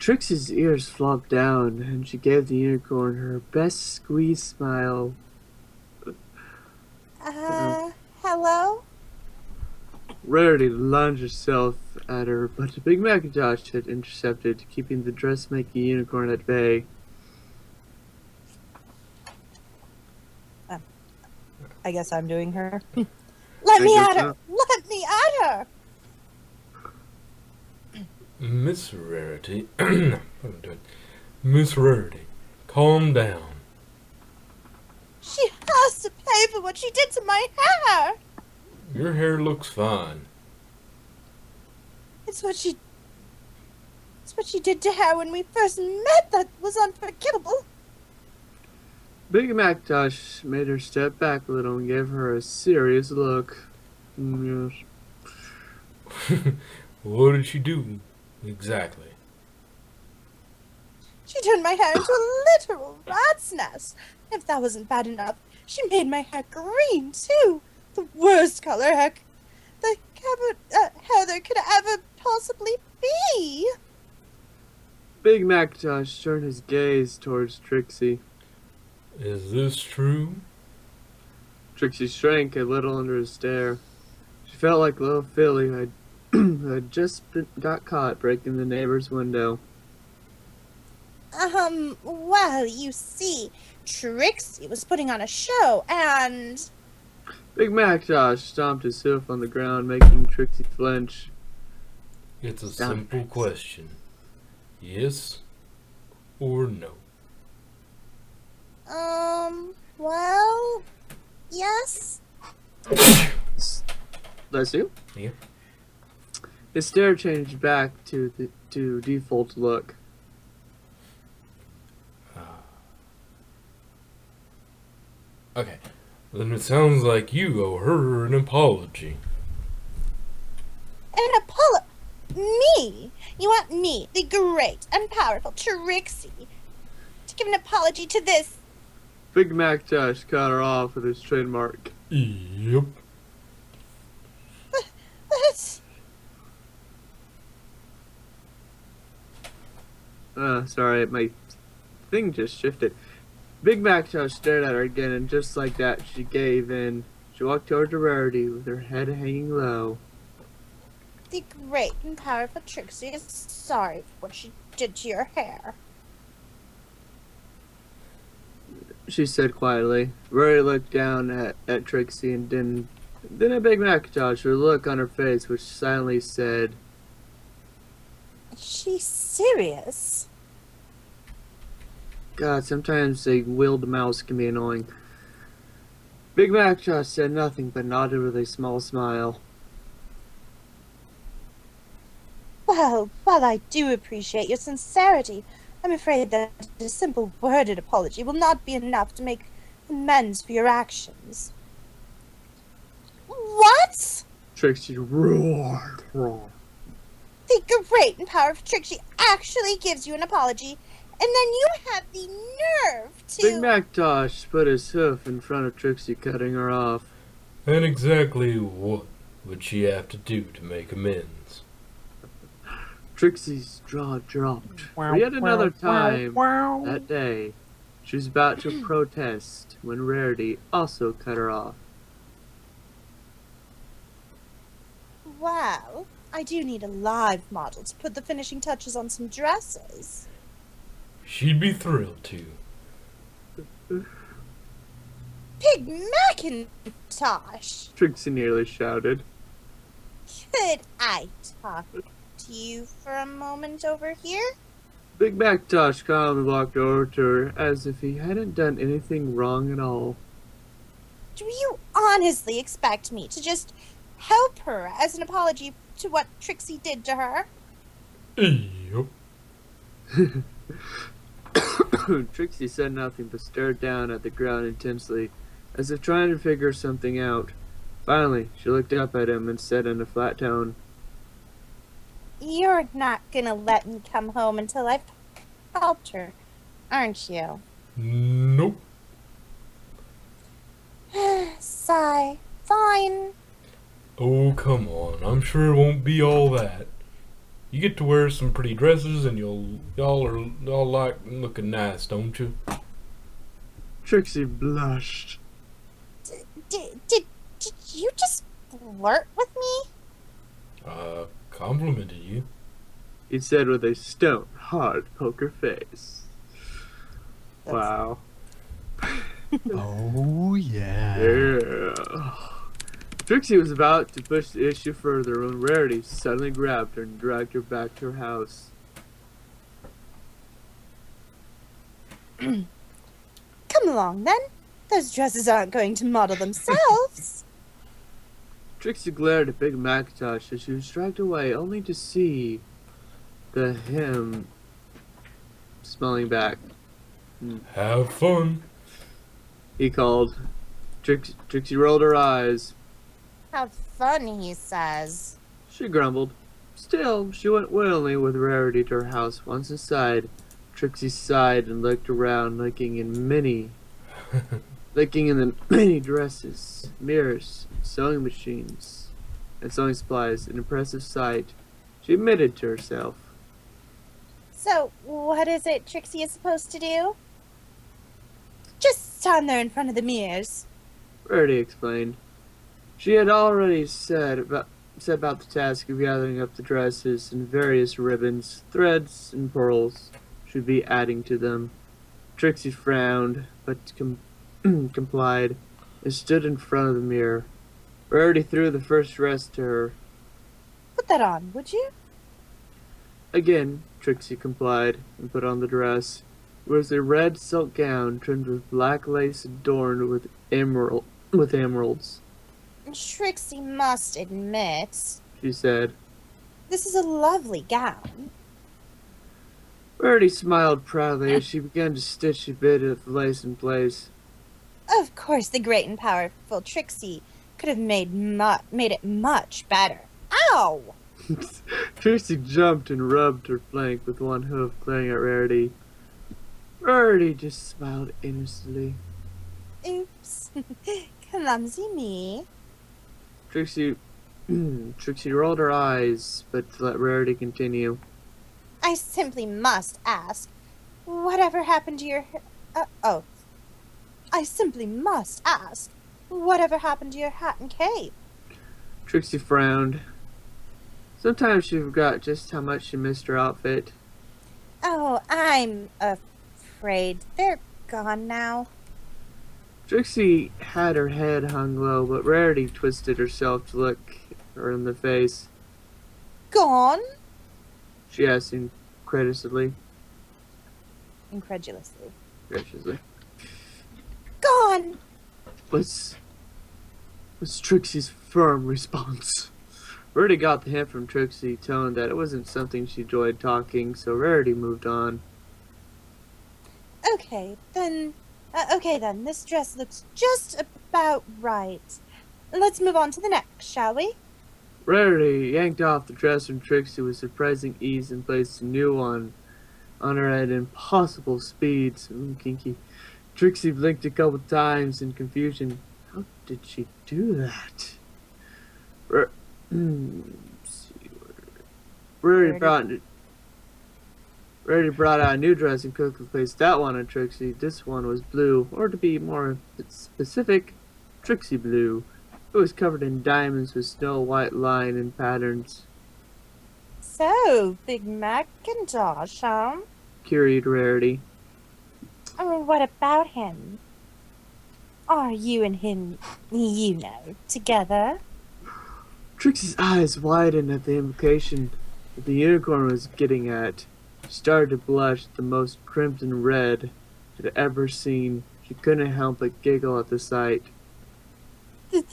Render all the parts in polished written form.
Trixie's ears flopped down, and she gave the unicorn her best squeeze smile. Uh, Hello? Rarity lunged herself at her, but the big Macintosh had intercepted, keeping the dressmaking unicorn at bay. I guess I'm doing her. Let me at her! Let me at her! Miss Rarity, what am I doing? Miss Rarity, calm down. She has to pay for what she did to my hair! Your hair looks fine. It's what she did to her when we first met that was unforgivable. Big Macintosh made her step back a little and gave her a serious look. Yes. What did she do exactly? She turned my hair into a literal rat's nest. If that wasn't bad enough, she made my hair green, too. The worst color hair there could ever possibly be. Big Macintosh turned his gaze towards Trixie. Is this true? Trixie shrank a little under his stare. She felt like little Philly who had just got caught breaking the neighbor's window. Well, you see, Trixie was putting on a show, and... Big Macintosh stomped his hoof on the ground, making Trixie flinch. It's a simple question. Yes or no? Well, yes. Bless you? Yeah. His stare changed back to default look. Okay. Then it sounds like you owe her an apology. An apology? Me? You want me, the great and powerful Trixie, to give an apology to this? Big Macintosh cut her off with his trademark. Yep. Sorry, my thing just shifted. Big Macintosh stared at her again, and just like that, she gave in. She walked toward Rarity with her head hanging low. The great and powerful Trixie is sorry for what she did to your hair. She said quietly. Rarity looked down at Trixie and then at Big Macintosh, with a look on her face which silently said, Is she serious? God, sometimes a wheeled mouse can be annoying. Big Macintosh said nothing but nodded with a small smile. Well, while I do appreciate your sincerity, I'm afraid that a simple worded apology will not be enough to make amends for your actions. What? Trixie roared. The great and powerful Trixie actually gives you an apology, and then you have the nerve to... Big Macintosh put his hoof in front of Trixie, cutting her off. And exactly what would she have to do to make amends? Trixie's jaw dropped. For yet another time that day, she was about to protest when Rarity also cut her off. Well, I do need a live model to put the finishing touches on some dresses. She'd be thrilled to. Big Macintosh! Trixie nearly shouted. Could I talk to you for a moment over here? Big Macintosh calmly walked over to her as if he hadn't done anything wrong at all. Do you honestly expect me to just help her as an apology to what Trixie did to her? Yep. Trixie said nothing but stared down at the ground intensely, as if trying to figure something out. Finally, she looked up at him and said in a flat tone, You're not gonna let me come home until I've helped her, aren't you? Nope. Sigh. Fine. Oh, come on. I'm sure it won't be all that. You get to wear some pretty dresses, and y'all like looking nice, don't you? Trixie blushed. Did you just flirt with me? Complimented you. He said with a stone, hard poker face. Wow. Oh, yeah. Yeah. Trixie was about to push the issue further when Rarity suddenly grabbed her and dragged her back to her house. Come along, then. Those dresses aren't going to model themselves. Trixie glared at Big Macintosh as she was dragged away, only to see him smelling back. Have fun. He called. Trixie rolled her eyes. Have fun, he says. She grumbled. Still, she went willingly with Rarity to her house. Once inside, Trixie sighed and looked around, looking in the many dresses, mirrors, sewing machines, and sewing supplies. An impressive sight, she admitted to herself. So, what is it Trixie is supposed to do? Just stand there in front of the mirrors. Rarity explained. She had already set about the task of gathering up the dresses and various ribbons, threads, and pearls should be adding to them. Trixie frowned, but complied, and stood in front of the mirror. Rarity threw the first dress to her. Put that on, would you? Again, Trixie complied, and put on the dress. It was a red silk gown trimmed with black lace adorned with emeralds. Trixie must admit, She said. This is a lovely gown. Rarity smiled proudly as she began to stitch a bit of lace in place. Of course, the great and powerful Trixie could have made it much better. Ow! Trixie jumped and rubbed her flank with one hoof, glaring at Rarity. Rarity just smiled innocently. Oops. Clumsy me. Trixie rolled her eyes, but let Rarity continue. I simply must ask, whatever happened to your... I simply must ask, whatever happened to your hat and cape? Trixie frowned. Sometimes she forgot just how much she missed her outfit. Oh, I'm afraid they're gone now. Trixie had her head hung low, but Rarity twisted herself to look her in the face. Gone? She asked incredulously. Incredulously. Gone! Was Trixie's firm response. Rarity got the hint from Trixie's tone that it wasn't something she enjoyed talking, so Rarity moved on. Okay, then, this dress looks just about right. Let's move on to the next, shall we? Rarity yanked off the dress from Trixie with surprising ease and placed a new one on her at impossible speeds. Kinky. Trixie blinked a couple times in confusion. How did she do that? Rarity brought out a new dress and quickly placed that one on Trixie. This one was blue, or to be more specific, Trixie blue. It was covered in diamonds with snow-white line and patterns. So, Big Macintosh, huh? Queried Rarity. What about him? Are you and him, together? Trixie's eyes widened at the implication that the unicorn was getting at. She started to blush the most crimson red she had ever seen. She couldn't help but giggle at the sight. The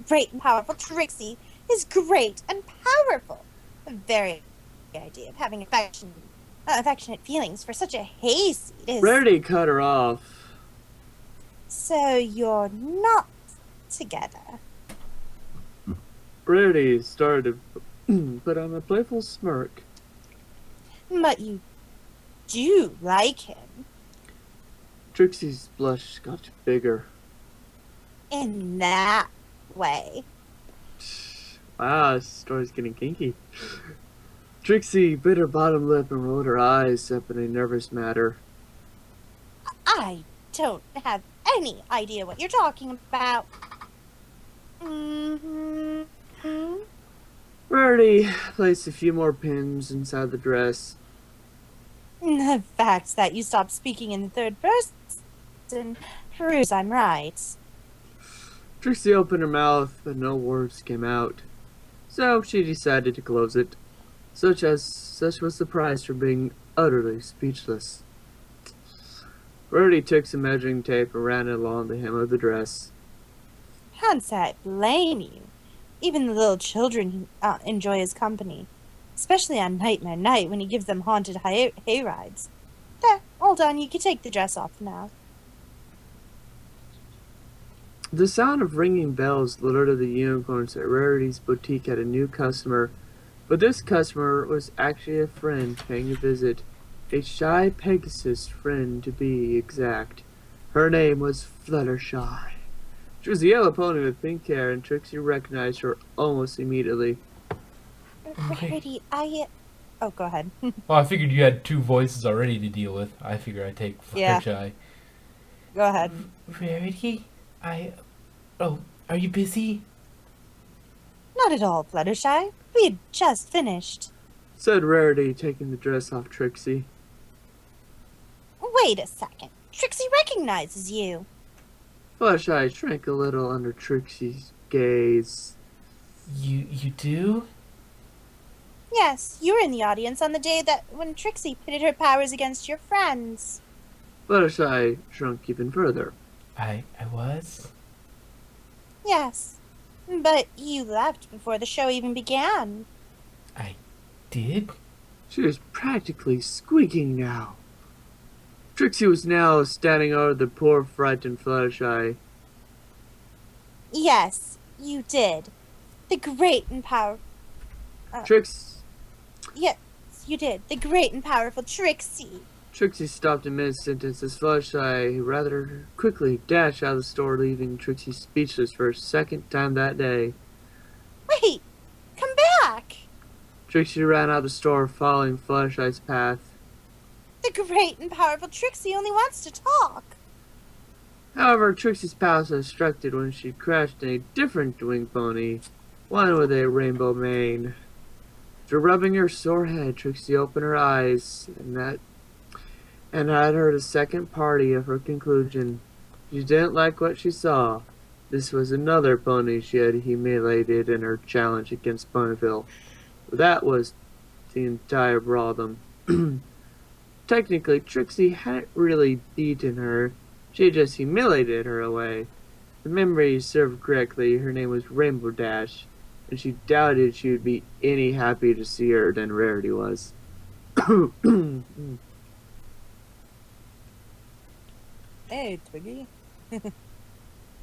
great and powerful Trixie is great and powerful. The very idea of having affectionate feelings for such a hayseed is... Rarity cut her off. So you're not together? Rarity started to put on a playful smirk. But you do like him. Trixie's blush got bigger. In that way. Wow, this story's getting kinky. Trixie bit her bottom lip and rolled her eyes up in a nervous manner. I don't have any idea what you're talking about. Rarity placed a few more pins inside the dress. The fact that you stopped speaking in the third person proves I'm right. Trixie opened her mouth, but no words came out. So she decided to close it. Such was the price for being utterly speechless. Rarity took some measuring tape and ran it along the hem of the dress. Can't say I blame you. Even the little children enjoy his company, especially on Nightmare Night when he gives them haunted hay rides. There, all done. You can take the dress off now. The sound of ringing bells alerted the unicorns that Rarity's boutique had a new customer, but this customer was actually a friend paying a visit. A shy Pegasus friend, to be exact. Her name was Fluttershy. She was a yellow pony with pink hair, and Trixie recognized her almost immediately. Rarity, Oh, go ahead. Well, I figured you had two voices already to deal with. I figure I'd take Fluttershy. Go ahead. Rarity? Oh, are you busy? Not at all, Fluttershy. We had just finished. Said Rarity, taking the dress off Trixie. Wait a second. Trixie recognizes you. Fluttershy shrank a little under Trixie's gaze. You do? Yes, you were in the audience on the day when Trixie pitted her powers against your friends. Fluttershy shrunk even further. I was? Yes, but you left before the show even began. I did? She was practically squeaking now. Trixie was now standing over the poor frightened Fluttershy. Yes, you did. The great and powerful... Yes, you did. The great and powerful Trixie. Trixie stopped in mid-sentence as Fluttershy rather quickly dashed out of the store, leaving Trixie speechless for a second time that day. Wait! Come back! Trixie ran out of the store, following Fluttershy's path. The great and powerful Trixie only wants to talk. However, Trixie's path was obstructed when she crashed in a different wing pony, one with a rainbow mane. After rubbing her sore head, Trixie opened her eyes, and had heard a second party of her conclusion. She didn't like what she saw. This was another pony she had humiliated in her challenge against Ponyville. That was the entire problem. Technically, Trixie hadn't really beaten her. She had just humiliated her away. If memory served correctly, her name was Rainbow Dash, and she doubted she would be any happier to see her than Rarity was. Hey, Twiggy.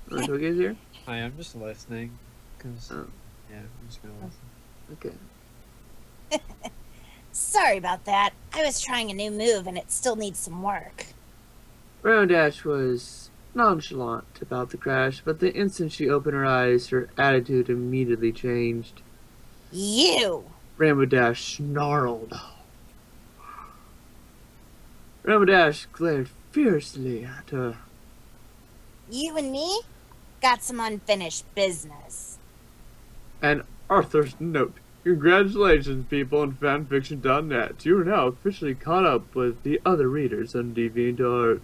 Twiggy's here? Hi, I'm just listening. Cause, Oh. yeah, I'm just gonna listen. Okay. Sorry about that. I was trying a new move and it still needs some work. Rainbow Dash was nonchalant about the crash, but the instant she opened her eyes, her attitude immediately changed. You! Rainbow Dash snarled. Rainbow Dash glared fiercely at her. You and me? Got some unfinished business. And Arthur's note. Congratulations, people on fanfiction.net. You are now officially caught up with the other readers on DeviantArt.